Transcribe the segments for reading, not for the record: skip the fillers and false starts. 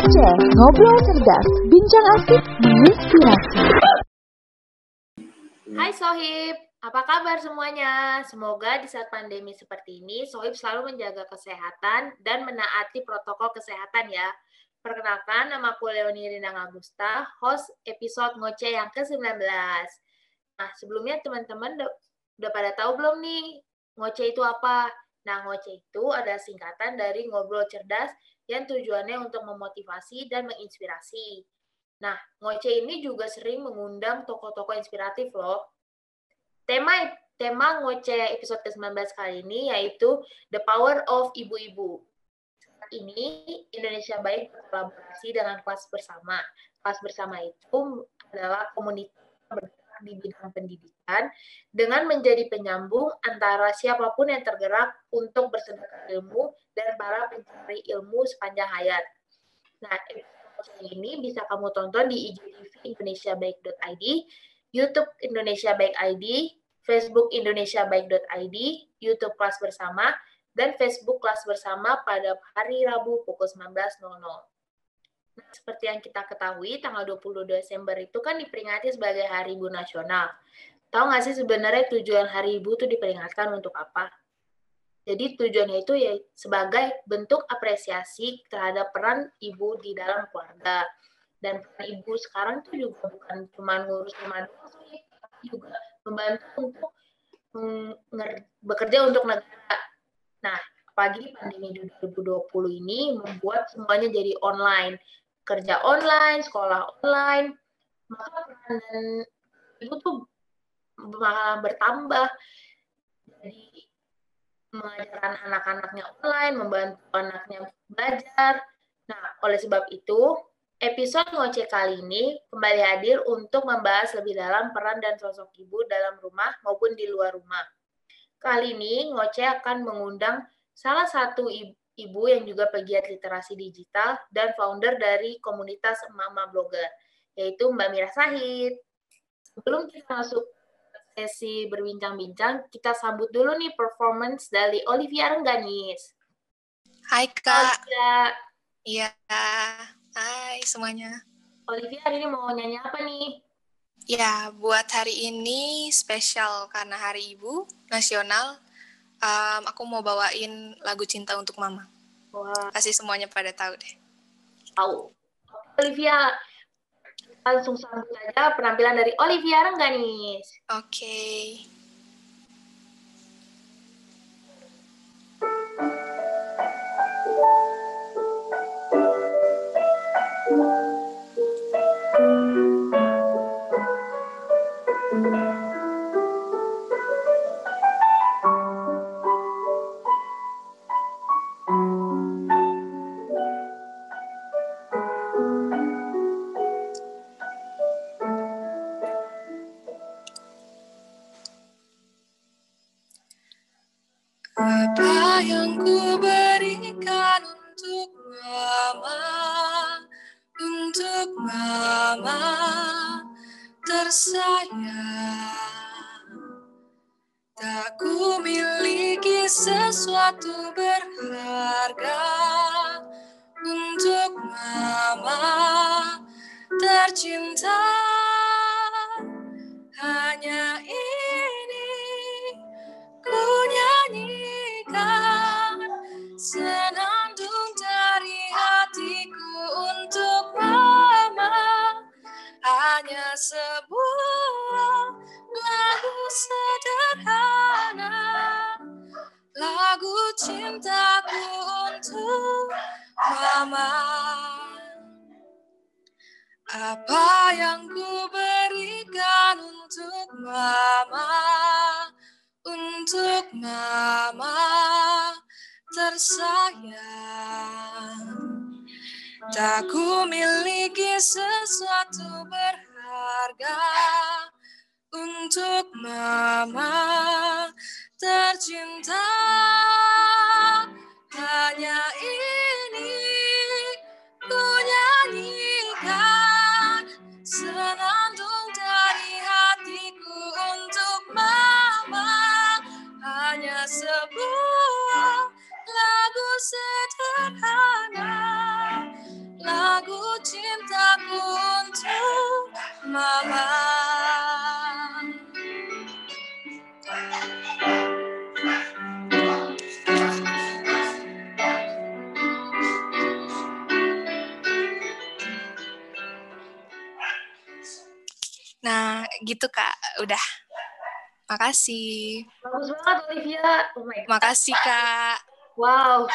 Ngoceh, ngobrol cerdas, bincang asik, menginspirasi. Hai Sohib, apa kabar semuanya? Semoga di saat pandemi seperti ini, Sohib selalu menjaga kesehatan dan menaati protokol kesehatan ya. Perkenalkan, nama aku Leonie Rindang Agusta, host episode Ngoceh yang ke-19. Nah, sebelumnya teman-teman udah pada tahu belum nih, Ngoceh itu apa? Nah, Ngoceh itu adalah singkatan dari ngobrol cerdas yang tujuannya untuk memotivasi dan menginspirasi. Nah, Ngoceh ini juga sering mengundang tokoh-tokoh inspiratif loh. Tema Ngoceh episode ke-19 kali ini yaitu The Power of Ibu-Ibu. Saat ini Indonesia Baik berkolaborasi dengan Kelas Bersama. Kelas Bersama itu adalah komunitas bergerak di bidang pendidikan dengan menjadi penyambung antara siapapun yang tergerak untuk bersedekah ilmu dan para pencari ilmu sepanjang hayat. Nah, episode ini bisa kamu tonton di IGTV indonesiabaik.id, YouTube Indonesia Baik ID, Facebook Indonesia Baik.id, YouTube Kelas Bersama, dan Facebook Kelas Bersama pada hari Rabu pukul 19.00. Nah, seperti yang kita ketahui, tanggal 20 Desember itu kan diperingati sebagai Hari Ibu Nasional. Tahu nggak sih sebenarnya tujuan Hari Ibu itu diperingatkan untuk apa? Jadi tujuannya itu ya sebagai bentuk apresiasi terhadap peran ibu di dalam keluarga. Dan peran ibu sekarang itu juga bukan cuma ngurus rumah doang, tapi juga membantu untuk bekerja untuk negara. Nah, apalagi pandemi 2020 ini membuat semuanya jadi online. Kerja online, sekolah online, maka peran ibu tuh malah bertambah. Jadi mengajarkan anak-anaknya online, membantu anaknya belajar. Nah, oleh sebab itu, episode Ngoceh kali ini kembali hadir untuk membahas lebih dalam peran dan sosok ibu dalam rumah maupun di luar rumah. Kali ini, Ngoceh akan mengundang salah satu ibu yang juga pegiat literasi digital dan founder dari komunitas Mama Blogger, yaitu Mbak Mira Sahid. Sebelum kita masuk sesi berbincang-bincang, kita sambut dulu nih performance dari Olivia Rengganis. Hai Kak. Olivia. Iya, hai semuanya. Olivia hari ini mau nyanyi apa nih? Ya, buat hari ini spesial karena Hari Ibu Nasional, aku mau bawain lagu Cinta untuk Mama. Wah. Pasti semuanya pada tahu deh. Tahu. Olivia, langsung sambut aja penampilan dari Olivia Rengganis. Oke. Apa yang ku berikan untuk mama tersayang. Tak ku miliki sesuatu berharga untuk mama tercinta. Hanya ini ku nyanyikan senandung dari hatiku untuk mama. Hanya sebuah lagu sederhana, lagu cintaku untuk mama. Apa yang ku berikan untuk mama tersayang. Tak ku miliki sesuatu berharga untuk mama tercinta. Hanya ini ku nyanyikan senandung dari hatiku untuk mama. Hanya sebuah lagu sederhana, lagu malam. Nah, gitu Kak. Udah. Makasih. Bagus banget Olivia. Oh my God. Makasih Kak. Wow.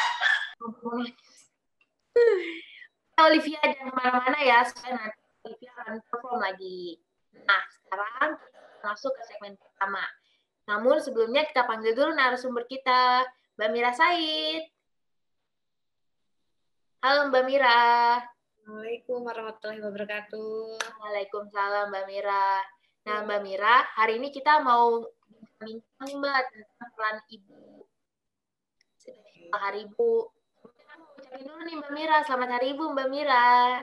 Olivia jangan kemana-mana ya, supaya nanti Olivia akan perform lagi. Nah, sekarang kita masuk ke segmen pertama. Namun sebelumnya kita panggil dulu narasumber kita, Mbak Mira Said. Halo Mbak Mira. Assalamualaikum warahmatullahi wabarakatuh. Waalaikumsalam Mbak Mira. Nah Mbak Mira, hari ini kita mau bincang nih Mbak tentang peran ibu. Hari Ibu. Aku ucapin dulu nih Mbak Mira, selamat Hari Ibu Mbak Mira.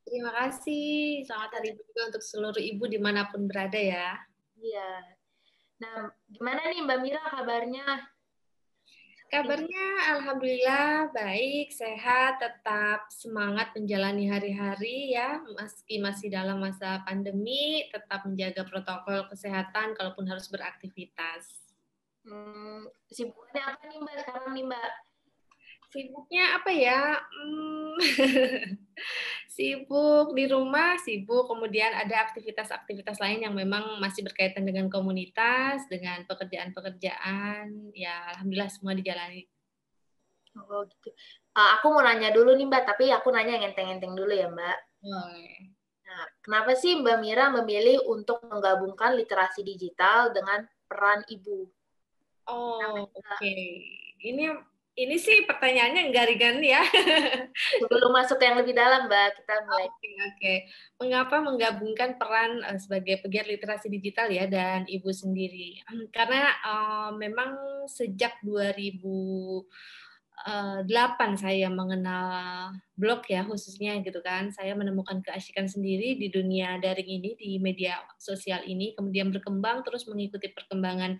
Terima kasih. Selamat Hari Ibu juga untuk seluruh ibu dimanapun berada ya. Iya. Nah, gimana nih Mbak Mira kabarnya? Kabarnya alhamdulillah baik, sehat, tetap semangat menjalani hari-hari ya, meski masih dalam masa pandemi, tetap menjaga protokol kesehatan kalaupun harus beraktivitas. Sibuknya apa nih Mbak sekarang nih Mbak? Sibuknya apa ya? Sibuk di rumah, sibuk. Kemudian ada aktivitas-aktivitas lain yang memang masih berkaitan dengan komunitas, dengan pekerjaan-pekerjaan. Ya, alhamdulillah semua dijalani. Oh gitu. Aku mau nanya dulu nih Mbak, tapi aku nanya yang enteng-enteng dulu ya Mbak. Boleh. Nah, kenapa sih Mbak Mira memilih untuk menggabungkan literasi digital dengan peran ibu? Oh, oke. Ini sih pertanyaannya enggak ringan ya. Sebelum masuk ke yang lebih dalam, Mbak, kita mulai. Oke. Mengapa menggabungkan peran sebagai pegiat literasi digital ya dan ibu sendiri? Karena memang sejak 2008 saya mengenal blog ya khususnya gitu kan. Saya menemukan keasikan sendiri di dunia daring ini, di media sosial ini, kemudian berkembang terus mengikuti perkembangan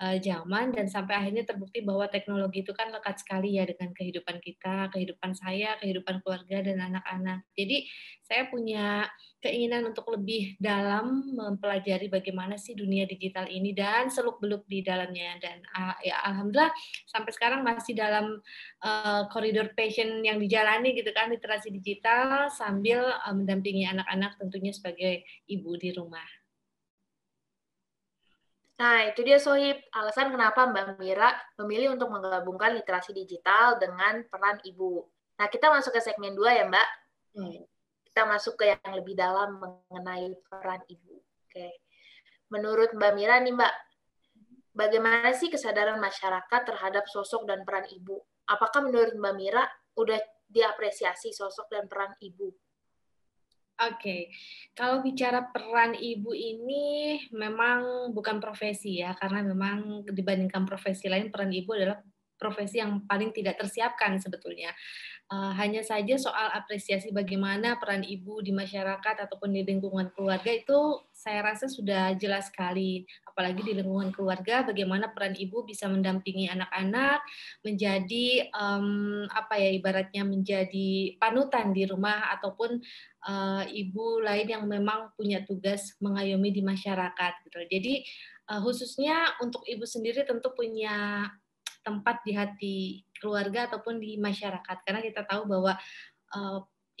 zaman dan sampai akhirnya terbukti bahwa teknologi itu kan lekat sekali ya dengan kehidupan kita, kehidupan saya, kehidupan keluarga dan anak-anak. Jadi saya punya keinginan untuk lebih dalam mempelajari bagaimana sih dunia digital ini dan seluk-beluk di dalamnya dan ya alhamdulillah sampai sekarang masih dalam koridor passion yang dijalani gitu kan, literasi digital sambil mendampingi anak-anak tentunya sebagai ibu di rumah. Nah, itu dia Sohib, alasan kenapa Mbak Mira memilih untuk menggabungkan literasi digital dengan peran ibu. Nah, kita masuk ke segmen 2 ya, Mbak. Kita masuk ke yang lebih dalam mengenai peran ibu. Oke. Menurut Mbak Mira nih, Mbak, bagaimana sih kesadaran masyarakat terhadap sosok dan peran ibu? Apakah menurut Mbak Mira udah diapresiasi sosok dan peran ibu? Oke, kalau bicara peran ibu ini memang bukan profesi ya, karena memang dibandingkan profesi lain, peran ibu adalah profesi yang paling tidak tersiapkan sebetulnya. Hanya saja soal apresiasi bagaimana peran ibu di masyarakat ataupun di lingkungan keluarga itu saya rasa sudah jelas sekali. Apalagi di lingkungan keluarga, bagaimana peran ibu bisa mendampingi anak-anak, menjadi ibaratnya menjadi panutan di rumah ataupun ibu lain yang memang punya tugas mengayomi di masyarakat. Gitu. Jadi khususnya untuk ibu sendiri tentu punya tempat di hati keluarga ataupun di masyarakat karena kita tahu bahwa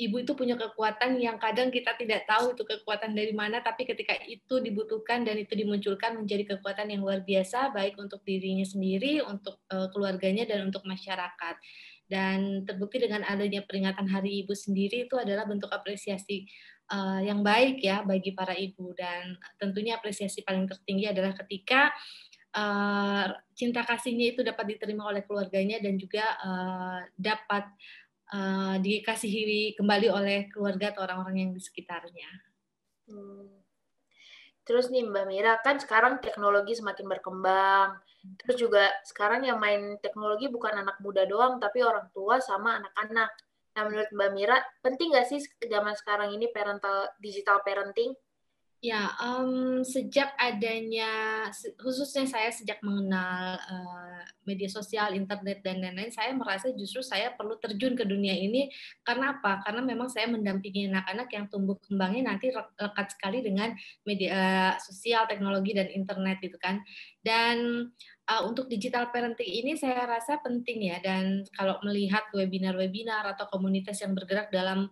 ibu itu punya kekuatan yang kadang kita tidak tahu itu kekuatan dari mana, tapi ketika itu dibutuhkan dan itu dimunculkan menjadi kekuatan yang luar biasa baik untuk dirinya sendiri, untuk keluarganya dan untuk masyarakat. Dan terbukti dengan adanya peringatan Hari Ibu sendiri itu adalah bentuk apresiasi yang baik ya bagi para ibu dan tentunya apresiasi paling tertinggi adalah ketika cinta kasihnya itu dapat diterima oleh keluarganya dan juga dapat dikasihi kembali oleh keluarga atau orang-orang yang di sekitarnya. Terus nih Mbak Mira, kan sekarang teknologi semakin berkembang. Terus juga sekarang yang main teknologi bukan anak muda doang, tapi orang tua sama anak-anak. Nah menurut Mbak Mira, penting nggak sih zaman sekarang ini digital parenting? Ya, sejak adanya, khususnya saya sejak mengenal media sosial, internet, dan lain-lain, saya merasa justru saya perlu terjun ke dunia ini. Karena apa? Karena memang saya mendampingi anak-anak yang tumbuh kembangnya nanti lekat sekali dengan media sosial, teknologi, dan internet gitu kan. Dan untuk digital parenting ini saya rasa penting ya, dan kalau melihat webinar-webinar atau komunitas yang bergerak dalam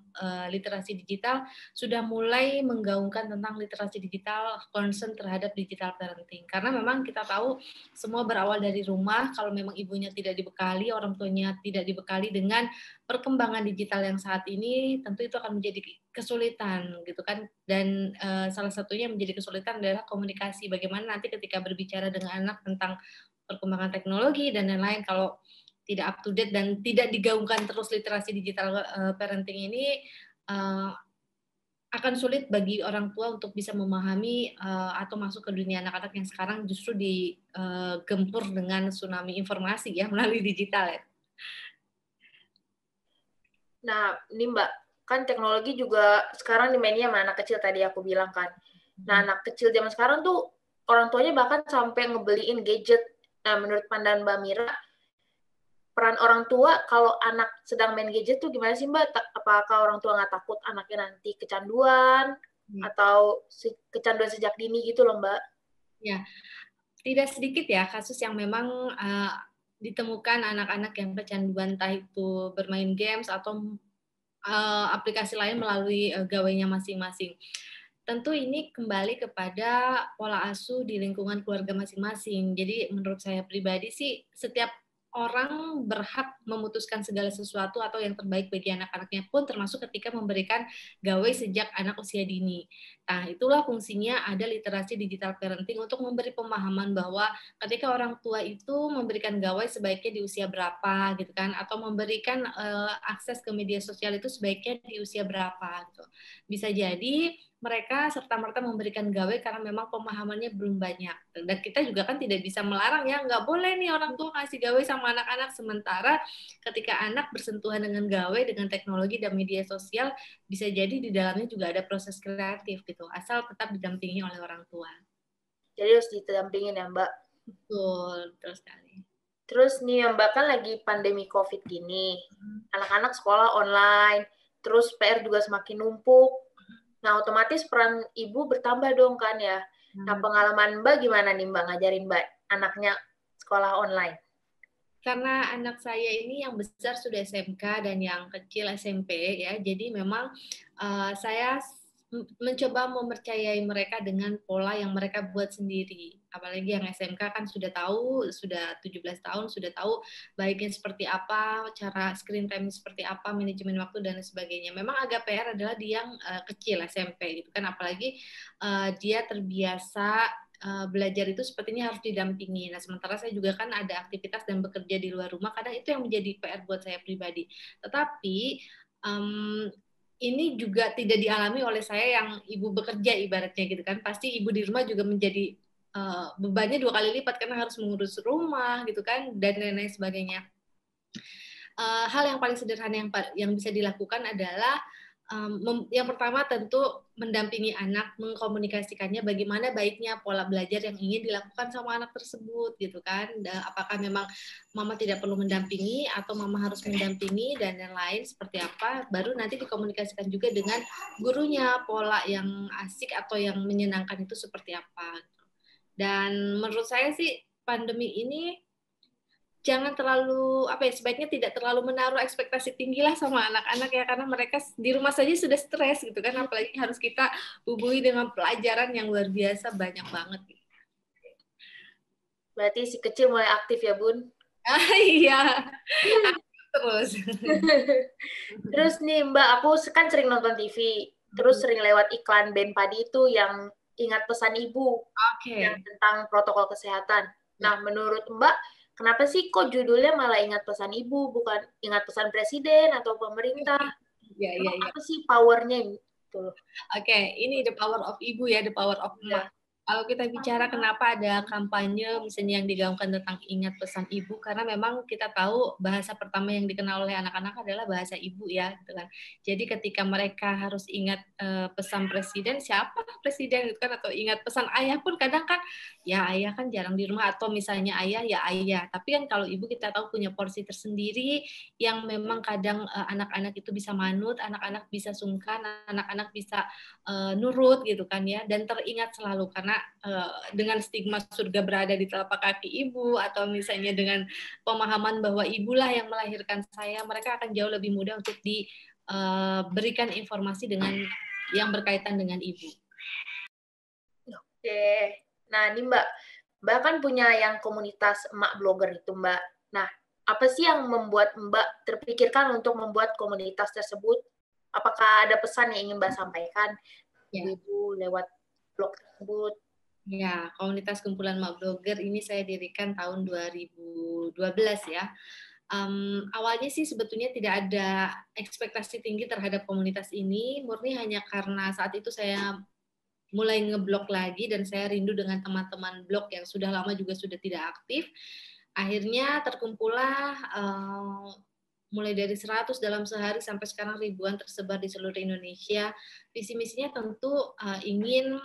literasi digital, sudah mulai menggaungkan tentang literasi digital, concern terhadap digital parenting. Karena memang kita tahu semua berawal dari rumah, kalau memang ibunya tidak dibekali, orang tuanya tidak dibekali dengan perkembangan digital yang saat ini, tentu itu akan menjadi kesulitan gitu kan. Dan salah satunya menjadi kesulitan adalah komunikasi. Bagaimana nanti ketika berbicara dengan anak tentang perkembangan teknologi dan lain-lain, kalau tidak up to date dan tidak digaungkan terus literasi digital parenting ini, akan sulit bagi orang tua untuk bisa memahami atau masuk ke dunia anak-anak yang sekarang justru digempur dengan tsunami informasi ya melalui digital ya. Nah, ini Mbak, kan teknologi juga sekarang dimainnya sama anak kecil tadi aku bilang kan. Nah, anak kecil zaman sekarang tuh orang tuanya bahkan sampai ngebeliin gadget. Nah, menurut pandangan Mbak Mira, peran orang tua kalau anak sedang main gadget tuh gimana sih Mbak? Apakah orang tua nggak takut anaknya nanti kecanduan atau kecanduan sejak dini gitu loh Mbak? Ya, tidak sedikit ya kasus yang memang ditemukan anak-anak yang kecanduan, entah itu bermain games atau aplikasi lain melalui gawainya masing-masing. Tentu ini kembali kepada pola asuh di lingkungan keluarga masing-masing. Jadi menurut saya pribadi sih, setiap orang berhak memutuskan segala sesuatu atau yang terbaik bagi anak-anaknya pun, termasuk ketika memberikan gawai sejak anak usia dini. Nah, itulah fungsinya ada literasi digital parenting untuk memberi pemahaman bahwa ketika orang tua itu memberikan gawai sebaiknya di usia berapa gitu kan, atau memberikan akses ke media sosial itu sebaiknya di usia berapa gitu. Bisa jadi mereka serta-merta memberikan gawe karena memang pemahamannya belum banyak. Dan kita juga kan tidak bisa melarang ya, nggak boleh nih orang tua kasih gawe sama anak-anak, sementara ketika anak bersentuhan dengan gawe, dengan teknologi dan media sosial, bisa jadi di dalamnya juga ada proses kreatif gitu, asal tetap didampingi oleh orang tua. Jadi harus didampingin ya Mbak? Betul, betul sekali. Terus nih Mbak, kan lagi pandemi COVID gini, anak-anak sekolah online, terus PR juga semakin numpuk. Nah, otomatis peran ibu bertambah dong kan ya. Nah, pengalaman Mbak gimana nih Mbak ngajarin Mbak anaknya sekolah online? Karena anak saya ini yang besar sudah SMK dan yang kecil SMP ya, jadi memang saya mencoba mempercayai mereka dengan pola yang mereka buat sendiri. Apalagi yang SMK kan sudah tahu, sudah 17 tahun, sudah tahu baiknya seperti apa, cara screen time seperti apa, manajemen waktu dan sebagainya. Memang agak PR adalah di yang kecil SMP gitu kan, apalagi dia terbiasa belajar itu sepertinya harus didampingi. Nah, sementara saya juga kan ada aktivitas dan bekerja di luar rumah, kadang itu yang menjadi PR buat saya pribadi. Tetapi ini juga tidak dialami oleh saya yang ibu bekerja ibaratnya gitu kan. Pasti ibu di rumah juga menjadi bebannya 2 kali lipat karena harus mengurus rumah gitu kan dan lain-lain sebagainya. Hal yang paling sederhana yang bisa dilakukan adalah yang pertama tentu mendampingi anak, mengkomunikasikannya bagaimana baiknya pola belajar yang ingin dilakukan sama anak tersebut gitu kan. Apakah memang mama tidak perlu mendampingi atau mama harus mendampingi dan lain-lain seperti apa, baru nanti dikomunikasikan juga dengan gurunya pola yang asik atau yang menyenangkan itu seperti apa. Dan menurut saya sih pandemi ini jangan terlalu sebaiknya tidak terlalu menaruh ekspektasi tinggi lah sama anak-anak ya, karena mereka di rumah saja sudah stres gitu kan, apalagi harus kita bubuhi dengan pelajaran yang luar biasa banyak banget. Berarti si kecil mulai aktif ya Bun? Iya, terus. Terus nih Mbak, aku kan sering nonton TV, terus sering lewat iklan band padi itu yang ingat pesan ibu, yang tentang protokol kesehatan. Nah, menurut Mbak, kenapa sih kok judulnya malah ingat pesan ibu, bukan ingat pesan presiden atau pemerintah? Apa sih powernya gitu? Oke, ini the power of ibu ya, the power of emak. Kalau kita bicara kenapa ada kampanye misalnya yang digaungkan tentang ingat pesan ibu, karena memang kita tahu bahasa pertama yang dikenal oleh anak-anak adalah bahasa ibu ya, gitu kan. Jadi ketika mereka harus ingat pesan presiden, siapa presiden gitu kan, atau ingat pesan ayah pun kadang kan, ya ayah kan jarang di rumah, atau misalnya ayah ya ayah. Tapi kan kalau ibu kita tahu punya porsi tersendiri yang memang kadang anak-anak itu bisa manut, anak-anak bisa sungkan, anak-anak bisa nurut gitu kan ya, dan teringat selalu karena dengan stigma surga berada di telapak kaki ibu, atau misalnya dengan pemahaman bahwa ibulah yang melahirkan saya, mereka akan jauh lebih mudah untuk diberikan informasi dengan yang berkaitan dengan ibu. Oke, nah ini Mbak kan punya yang komunitas emak blogger itu Mbak. Nah, apa sih yang membuat Mbak terpikirkan untuk membuat komunitas tersebut? Apakah ada pesan yang ingin Mbak sampaikan ibu lewat blog tersebut? Ya, komunitas kumpulan emak blogger ini saya dirikan tahun 2012 ya. Awalnya sih sebetulnya tidak ada ekspektasi tinggi terhadap komunitas ini, murni hanya karena saat itu saya mulai ngeblog lagi dan saya rindu dengan teman-teman blog yang sudah lama juga sudah tidak aktif. Akhirnya terkumpullah mulai dari 100 dalam sehari sampai sekarang ribuan tersebar di seluruh Indonesia. Visi misinya tentu ingin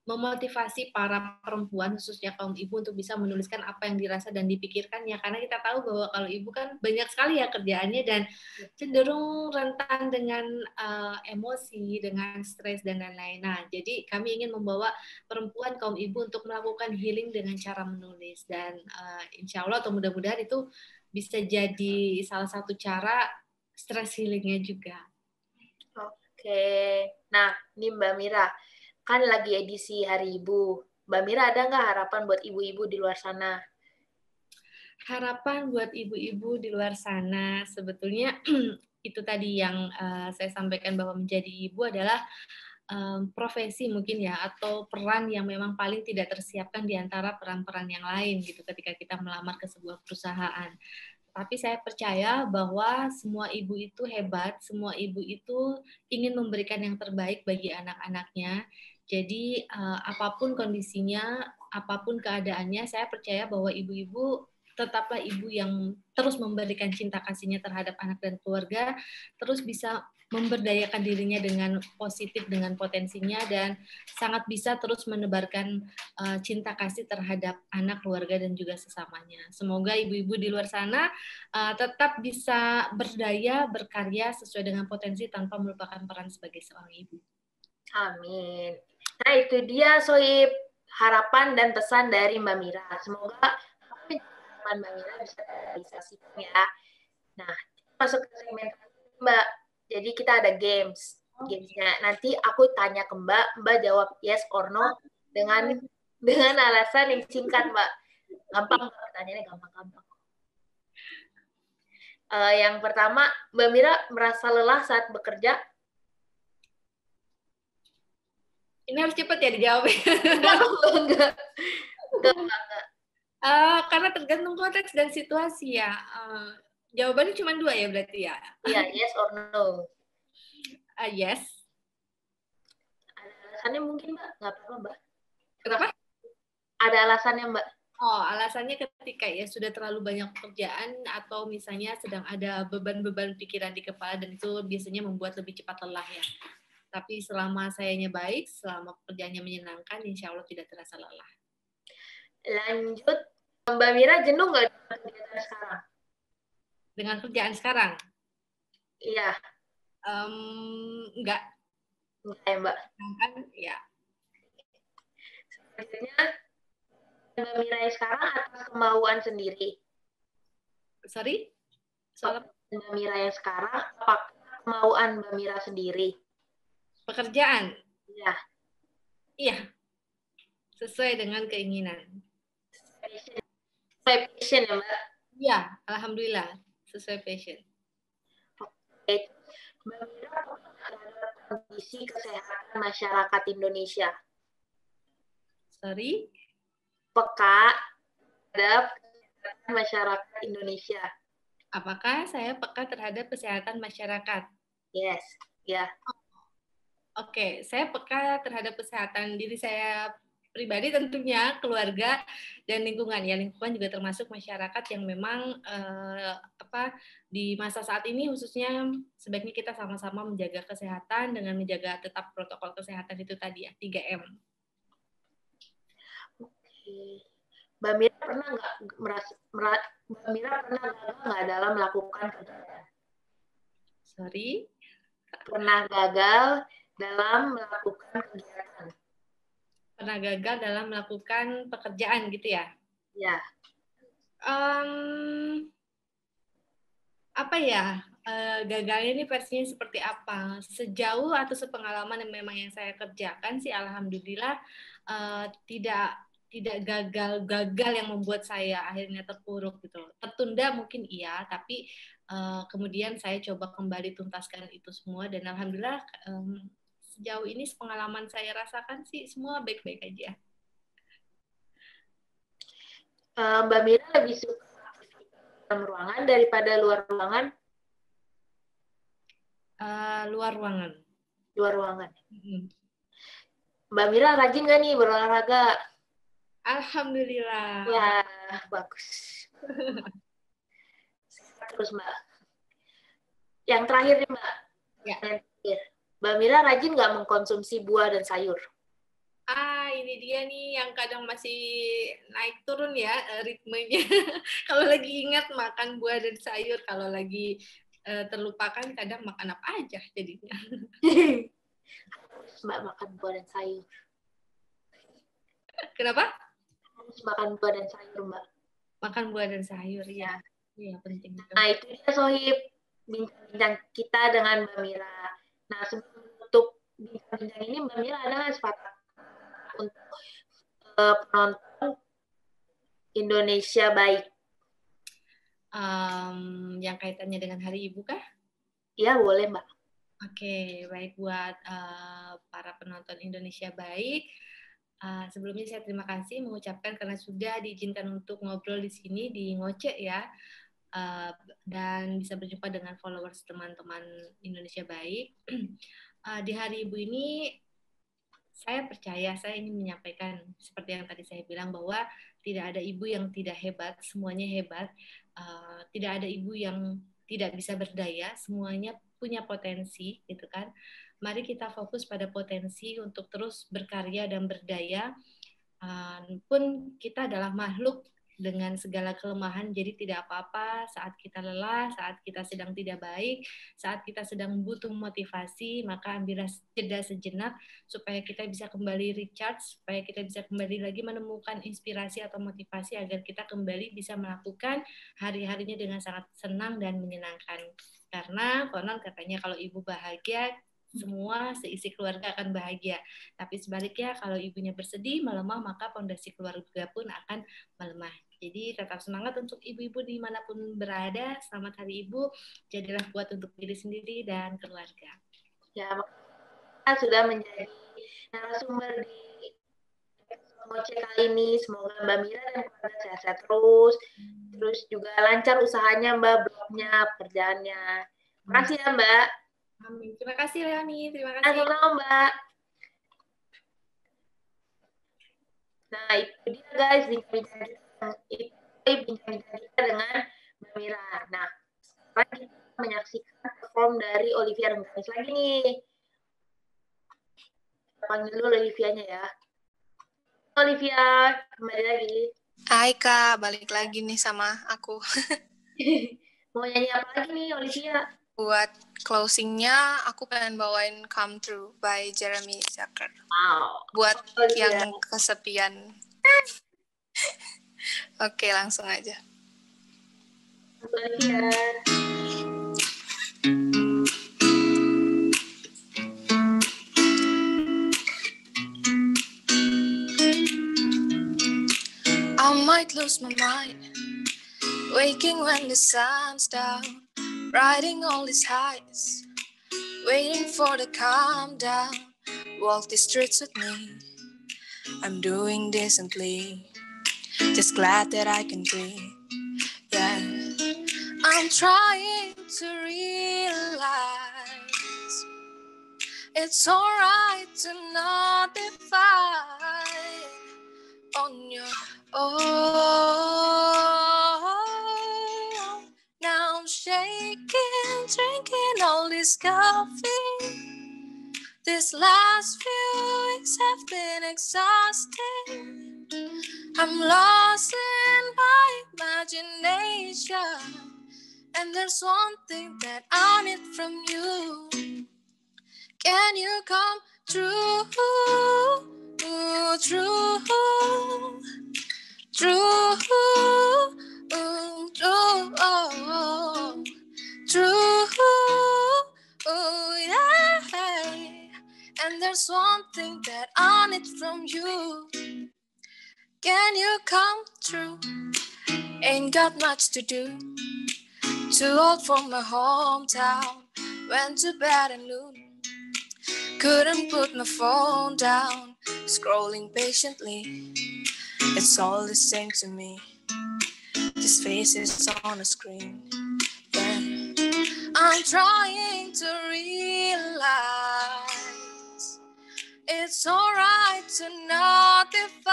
memotivasi para perempuan, khususnya kaum ibu, untuk bisa menuliskan apa yang dirasa dan dipikirkannya. Karena kita tahu bahwa kalau ibu kan banyak sekali ya kerjaannya dan cenderung rentan dengan emosi, dengan stres, dan lain-lain. Nah, jadi kami ingin membawa perempuan kaum ibu untuk melakukan healing dengan cara menulis. Dan insya Allah atau mudah-mudahan itu bisa jadi salah satu cara stress healingnya juga. Oke, nah ini Mbak Mira, kan lagi edisi Hari Ibu. Mbak Mira ada nggak harapan buat ibu-ibu di luar sana? Harapan buat ibu-ibu di luar sana, sebetulnya itu tadi yang saya sampaikan bahwa menjadi ibu adalah profesi mungkin ya, atau peran yang memang paling tidak tersiapkan di antara peran-peran yang lain gitu ketika kita melamar ke sebuah perusahaan. Tapi saya percaya bahwa semua ibu itu hebat, semua ibu itu ingin memberikan yang terbaik bagi anak-anaknya. Jadi apapun kondisinya, apapun keadaannya, saya percaya bahwa ibu-ibu tetaplah ibu yang terus memberikan cinta kasihnya terhadap anak dan keluarga, terus bisa memberdayakan dirinya dengan positif, dengan potensinya, dan sangat bisa terus menebarkan cinta kasih terhadap anak, keluarga, dan juga sesamanya. Semoga ibu-ibu di luar sana tetap bisa berdaya, berkarya sesuai dengan potensi tanpa melupakan peran sebagai seorang ibu. Amin. Nah itu dia Soib, harapan dan pesan dari Mbak Mira. Semoga harapan Mbak Mira bisa terrealisasikan ya. Nah, masuk ke segmen Mbak. Jadi kita ada games. Gamesnya nanti aku tanya ke Mbak, Mbak jawab yes or no dengan alasan yang singkat Mbak. Gampang, pertanyaannya gampang-gampang. Yang pertama, Mbak Mira merasa lelah saat bekerja? Ini harus cepat ya dijawabnya. Enggak. Karena tergantung konteks dan situasi ya. Jawabannya cuma 2 ya berarti ya? Iya, yes or no. Yes. Ada alasannya mungkin Mbak? Nggak apa-apa Mbak. Kenapa? Ada alasannya Mbak? Oh, alasannya ketika ya sudah terlalu banyak pekerjaan atau misalnya sedang ada beban-beban pikiran di kepala, dan itu biasanya membuat lebih cepat lelah ya. Tapi selama sayanya baik, selama pekerjaannya menyenangkan, insya Allah tidak terasa lelah. Lanjut, Mbak Mira jenuh nggak dengan kegiatan sekarang? Dengan kerjaan sekarang? Iya. Enggak. Enggak ya Mbak? Kan, ya. Sebenarnya Mbak Mira yang sekarang atas kemauan sendiri? Sorry? Soal Mbak Mira yang sekarang, apakah kemauan Mbak Mira sendiri? Pekerjaan? Iya. Iya. Sesuai dengan keinginan. Sesuai passion ya Mbak? Iya, alhamdulillah. Sesuai passion. Oke. Mbak Mira terhadap kondisi kesehatan masyarakat Indonesia? Sorry? Peka terhadap kesehatan masyarakat Indonesia? Apakah saya peka terhadap kesehatan masyarakat? Yes, ya. Oke, saya peka terhadap kesehatan diri saya pribadi tentunya, keluarga dan lingkungan. Ya, lingkungan juga termasuk masyarakat yang memang di masa saat ini khususnya sebaiknya kita sama-sama menjaga kesehatan dengan menjaga tetap protokol kesehatan itu tadi ya, 3M. Oke. Mbak Mira pernah gagal nggak dalam melakukan kegiatan? Pernah gagal dalam melakukan kegiatan? Pernah gagal dalam melakukan pekerjaan gitu ya? Ya. Gagalnya ini versinya seperti apa? Sejauh atau sepengalaman yang memang yang saya kerjakan sih, alhamdulillah tidak gagal yang membuat saya akhirnya terpuruk gitu. Tertunda mungkin iya, tapi kemudian saya coba kembali tuntaskan itu semua dan alhamdulillah sejauh ini pengalaman saya rasakan sih semua baik-baik aja. Mbak Mira lebih suka dalam ruangan daripada luar ruangan? Luar ruangan. Luar ruangan. Mbak Mira rajin nggak nih berolahraga? Alhamdulillah. Ya, bagus. Terus Mbak. Yang terakhir nih Mbak. Ya. Mbak Mira rajin nggak mengkonsumsi buah dan sayur? Ini dia nih yang kadang masih naik turun ya ritmenya. Kalau lagi ingat makan buah dan sayur, kalau lagi terlupakan kadang makan apa aja jadinya. Mbak makan buah dan sayur. Kenapa? Harus makan buah dan sayur, Mbak. Makan buah dan sayur, ya. Iya, penting. Nah, itu dia Sohib, bincang-bincang kita dengan Mbak Mira. Nah, sebelum untuk bincang-bincang ini, Mbak Mira ada nggak sepatah untuk penonton Indonesia Baik? Yang kaitannya dengan Hari Ibu kah? Iya, boleh, Mbak. Oke, baik buat para penonton Indonesia Baik. Sebelumnya saya terima kasih mengucapkan karena sudah diizinkan untuk ngobrol di sini di Ngoceh ya, dan bisa berjumpa dengan followers teman-teman Indonesia Baik. Di Hari Ibu ini saya percaya, saya ingin menyampaikan seperti yang tadi saya bilang bahwa tidak ada ibu yang tidak hebat, semuanya hebat. Tidak ada ibu yang tidak bisa berdaya, semuanya punya potensi, gitu kan. Mari kita fokus pada potensi untuk terus berkarya dan berdaya. Pun kita adalah makhluk dengan segala kelemahan, jadi tidak apa-apa saat kita lelah, saat kita sedang tidak baik, saat kita sedang butuh motivasi, maka ambillah jeda sejenak supaya kita bisa kembali recharge, supaya kita bisa kembali lagi menemukan inspirasi atau motivasi agar kita kembali bisa melakukan hari-harinya dengan sangat senang dan menyenangkan. Karena konon katanya kalau ibu bahagia, semua seisi keluarga akan bahagia. Tapi sebaliknya kalau ibunya bersedih, melemah, maka fondasi keluarga pun akan melemah. Jadi tetap semangat untuk ibu-ibu dimanapun berada. Selamat Hari Ibu. Jadilah kuat untuk diri sendiri dan keluarga. Ya, makasih sudah menjadi narasumber di Ngoceh kali ini. Semoga Mbak Mira dan keluarga sehat-sehat terus. Terus juga lancar usahanya Mbak, blognya, pekerjaannya. Terima kasih ya Mbak. Amin. Terima kasih Leoni. Terima kasih. Sama-sama Mbak. Nah, itu dia guys, bincang-bincang kita dengan Mbak Mira. Nah, sekarang kita menyaksikan perform dari Olivia Rengganis lagi nih. Panggil dulu Olivianya ya. Olivia, kembali lagi. Hai Kak, balik lagi nih sama aku. Mau nyanyi apa lagi nih Olivia? Buat closingnya, aku pengen bawain Come True by Jeremy Zucker. Wow. Buat Olivia yang kesepian. Oke, langsung aja. Olivia. I might lose my mind, waking when the sun's down, riding all these highs, waiting for the calm down. Walk the streets with me, I'm doing decently, just glad that I can breathe. Yeah, I'm trying to realize it's alright to not be fine. on your own. Now I'm shaking, drinking all this coffee. This last few weeks have been exhausting. I'm lost in my imagination, and there's one thing that I need from you. Can you come true, true, true, true, yeah. And there's one thing that I need from you. Can you come true? Ain't got much to do. Too old for my hometown. Went to bed at noon. Couldn't put my phone down. Scrolling patiently. It's all the same to me. Just faces on a screen. Yeah. I'm trying to realize it's alright to not define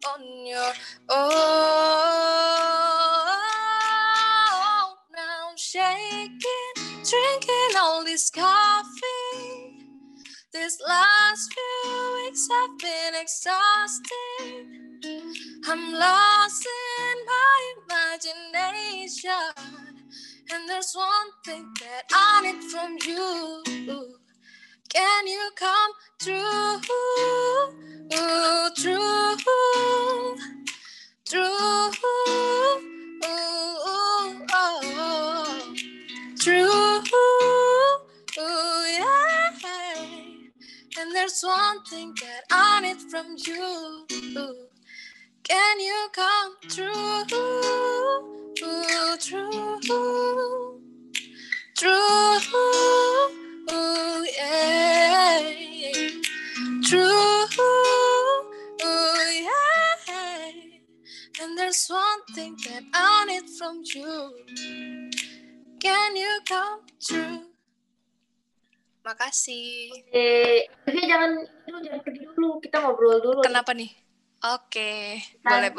on your own. Now I'm shaking, drinking all this coffee. This last few weeks have been exhausting. I'm lost in my imagination, and there's one thing that I need from you. Can you come true, true, true, true, yeah. And there's one thing that I need from you. Can you come true, true, true, yeah, true, yeah. And there's one thing that I need from you. Can you come true? Makasih. Olivia jangan pergi dulu, kita ngobrol dulu. Kenapa nih? Oke, boleh.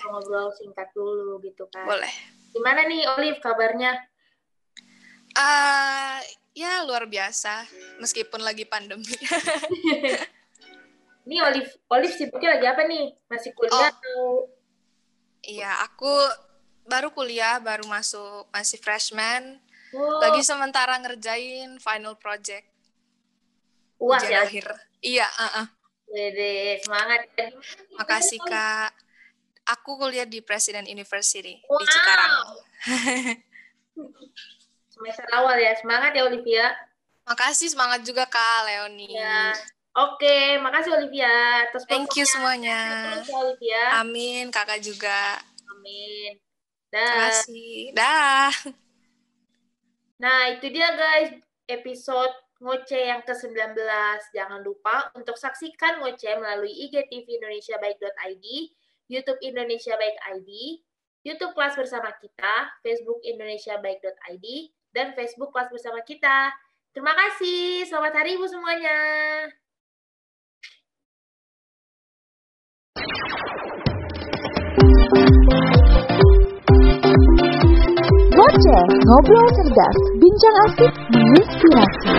Ngobrol singkat dulu gitu kan. Boleh. Gimana nih Olive kabarnya? Ya luar biasa, meskipun lagi pandemi. Ini Olive sibuknya lagi apa nih? Masih kuliah atau? Iya, aku baru kuliah, baru masuk, masih freshman. Oh. Lagi sementara ngerjain final project. Wah, ujian ya. akhir. Iya, Dede, semangat. Makasih Kak. Aku kuliah di Presiden University Wow. di Cikarang. Semester awal ya, semangat ya Olivia. Makasih, semangat juga Kak Leoni. Ya. Oke, makasih Olivia. Thank you semuanya. Terus ya Olivia. Amin, Kakak juga. Amin. Terima kasih. Dah. Nah, itu dia guys, episode Ngoceh yang ke-19. Jangan lupa untuk saksikan Ngoceh melalui IGTV indonesiabaik.id, YouTube Indonesia Baik ID, YouTube Kelas Bersama Kita, Facebook indonesiabaik.id, dan Facebook Kelas Bersama Kita. Terima kasih. Selamat hari Ibu semuanya. Ngoceh, ngobrol cerdas, bincang asik, menginspirasi.